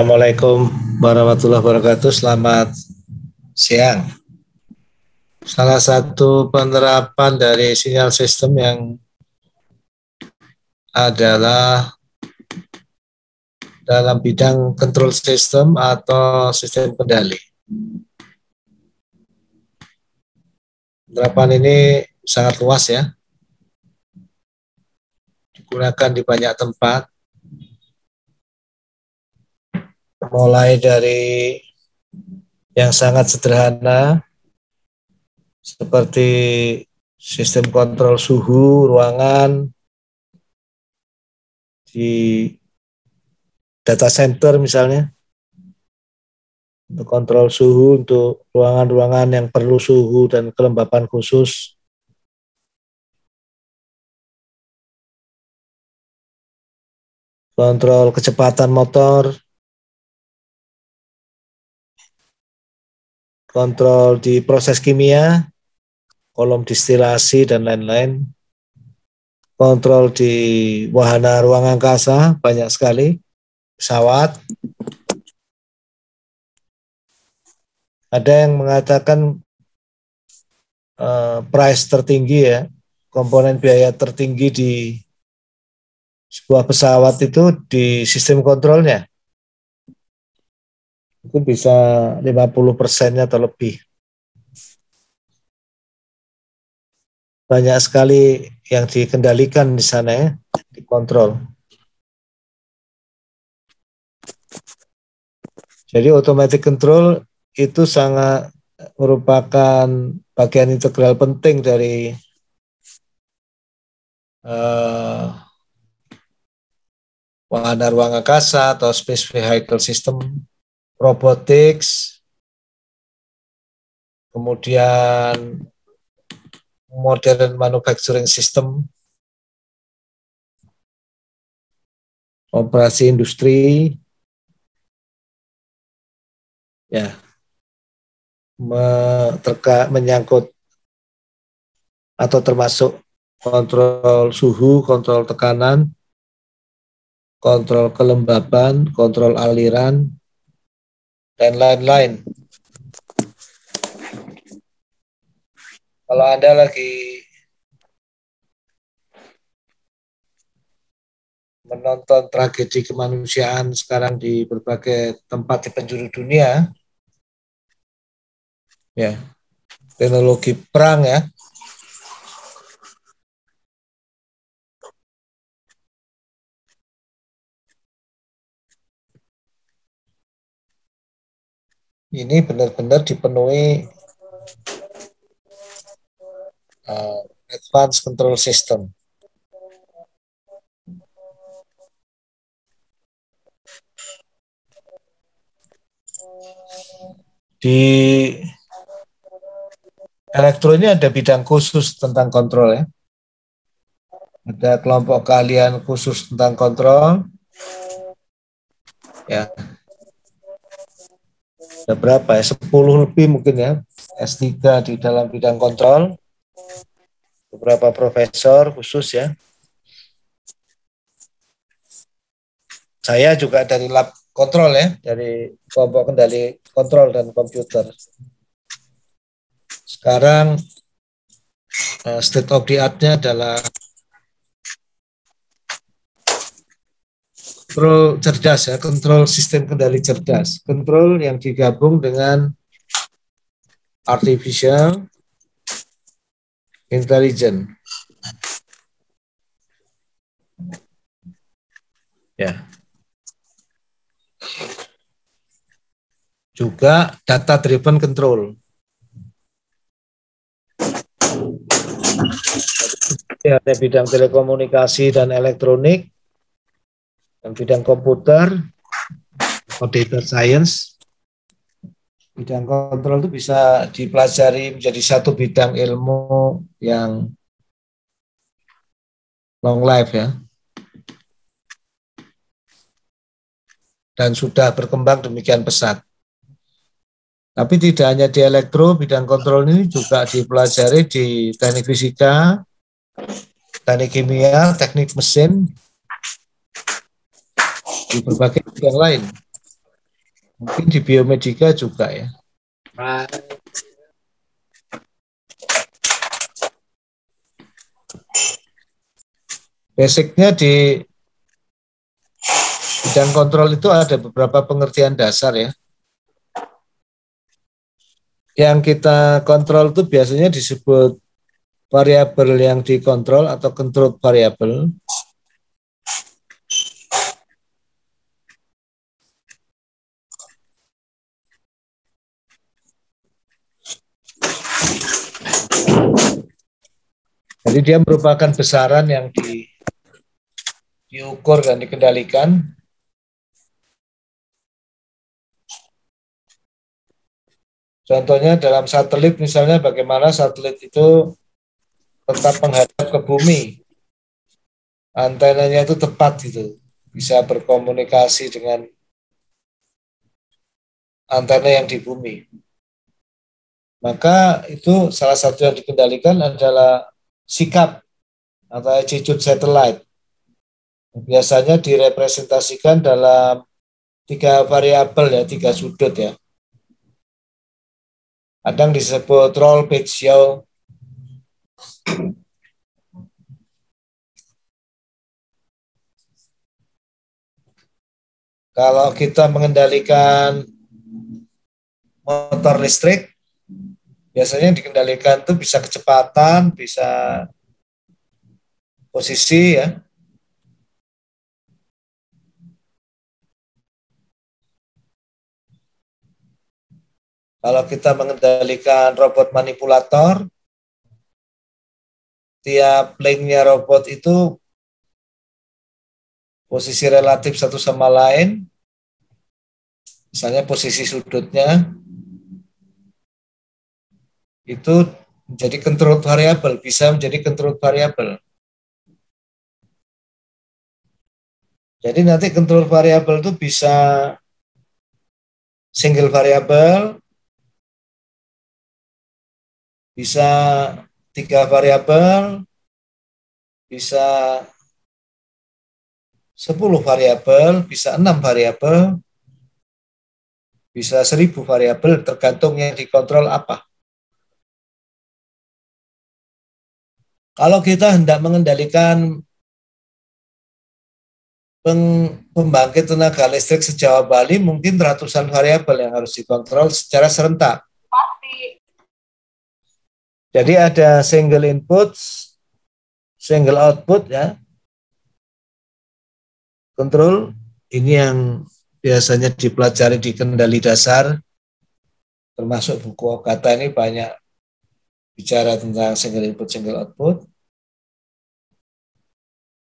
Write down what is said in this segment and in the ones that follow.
Assalamualaikum warahmatullahi wabarakatuh. Selamat siang. Salah satu penerapan dari sinyal sistem yang adalah dalam bidang control system atau sistem kendali. Penerapan ini sangat luas ya, digunakan di banyak tempat, mulai dari yang sangat sederhana seperti sistem kontrol suhu ruangan di data center misalnya, untuk kontrol suhu untuk ruangan-ruangan yang perlu suhu dan kelembapan khusus. Kontrol kecepatan motor, kontrol di proses kimia, kolom distilasi, dan lain-lain. Kontrol di wahana ruang angkasa, banyak sekali, pesawat. Ada yang mengatakan price tertinggi ya, komponen biaya tertinggi di sebuah pesawat itu di sistem kontrolnya. Itu bisa 50%-nya atau lebih. Banyak sekali yang dikendalikan di sana ya, dikontrol. Jadi automatic control itu sangat merupakan bagian integral penting dari wahana ruang angkasa atau space vehicle system, robotics, kemudian modern manufacturing system, operasi industri, ya, menyangkut atau termasuk kontrol suhu, kontrol tekanan, kontrol kelembaban, kontrol aliran, dan lain-lain. Kalau Anda lagi menonton tragedi kemanusiaan sekarang di berbagai tempat di penjuru dunia, ya, teknologi perang ya, ini benar-benar dipenuhi advanced control system. Di elektro ini ada bidang khusus tentang kontrol ya. Ada kelompok keahlian khusus tentang kontrol. Ya. Ada berapa ya? 10 lebih mungkin ya. S3 di dalam bidang kontrol. Beberapa profesor khusus ya. Saya juga dari lab kontrol ya, dari kelompok kendali kontrol dan komputer. Sekarang state of the art-nya adalah kontrol cerdas ya, kontrol sistem kendali cerdas, kontrol yang digabung dengan artificial intelligence. Ya. Juga data driven control. Ada bidang telekomunikasi dan elektronik, dan bidang komputer, atau data science. Bidang kontrol itu bisa dipelajari menjadi satu bidang ilmu yang long life ya. Dan sudah berkembang demikian pesat. Tapi tidak hanya di elektro, bidang kontrol ini juga dipelajari di teknik fisika, teknik kimia, teknik mesin, di berbagai bidang lain. Mungkin di biomedika juga ya. Basicnya di bidang kontrol itu ada beberapa pengertian dasar ya. Yang kita kontrol itu biasanya disebut variabel yang dikontrol atau control variable. Jadi dia merupakan besaran yang diukur dan dikendalikan. Contohnya dalam satelit misalnya bagaimana satelit itu tetap menghadap ke bumi. Antenanya itu tepat gitu. Bisa berkomunikasi dengan antena yang di bumi. Maka itu salah satu yang dikendalikan adalah sikap atau attitude satellite. Biasanya direpresentasikan dalam tiga variabel ya, tiga sudut ya. Kadang disebut roll, pitch, yaw. Kalau kita mengendalikan motor listrik, biasanya yang dikendalikan itu bisa kecepatan, bisa posisi ya. Kalau kita mengendalikan robot manipulator, tiap link-nya robot itu posisi relatif satu sama lain, misalnya posisi sudutnya, itu menjadi control variable, bisa menjadi control variable. Jadi nanti control variable itu bisa single variable, bisa 3 variabel, bisa 10 variabel, bisa 6 variabel, bisa 1000 variabel, tergantung yang dikontrol apa. Kalau kita hendak mengendalikan pembangkit tenaga listrik se-Jawa Bali, mungkin ratusan variabel yang harus dikontrol secara serentak. Jadi ada single input, single output ya. Kontrol ini yang biasanya dipelajari di kendali dasar, termasuk buku Okata ini banyak bicara tentang single input, single output.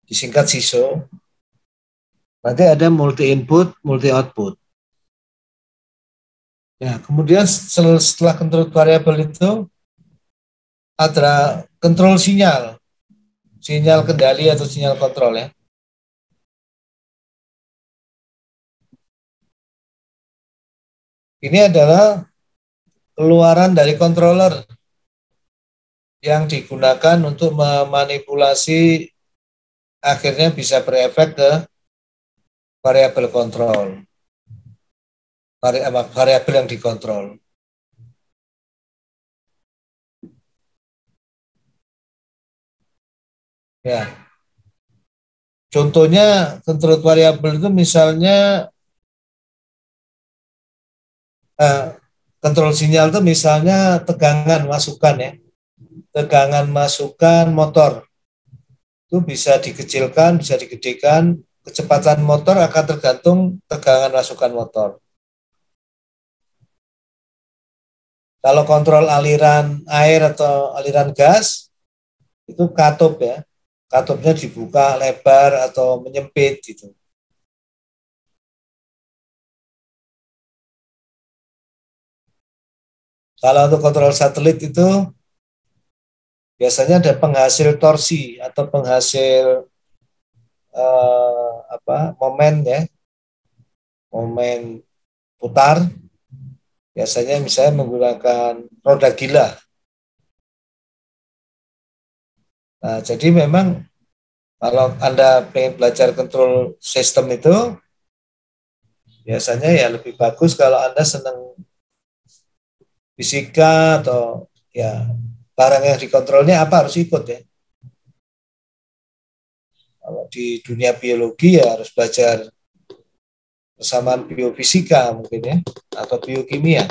Disingkat SISO. Nanti ada multi input, multi output. Ya, kemudian setelah kontrol variabel itu ada kontrol sinyal, sinyal kendali atau sinyal kontrol ya. Ini adalah keluaran dari controller yang digunakan untuk memanipulasi, akhirnya bisa berefek ke variabel kontrol, variabel yang dikontrol. Ya, contohnya kontrol variabel itu misalnya kontrol sinyal itu misalnya tegangan masukan ya, tegangan masukan motor itu bisa dikecilkan, bisa digedekan. Kecepatan motor akan tergantung tegangan masukan motor. Kalau kontrol aliran air atau aliran gas, itu katup ya. Katupnya dibuka lebar atau menyempit gitu. Kalau untuk kontrol satelit itu biasanya ada penghasil torsi atau penghasil momen ya, momen putar. Biasanya misalnya menggunakan roda gila. Nah, jadi memang kalau Anda pengen belajar kontrol sistem itu, Biasanya ya lebih bagus kalau Anda senang fisika atau ya barang yang dikontrolnya apa harus ikut ya. Kalau di dunia biologi ya harus belajar persamaan biofisika mungkin ya, atau biokimia.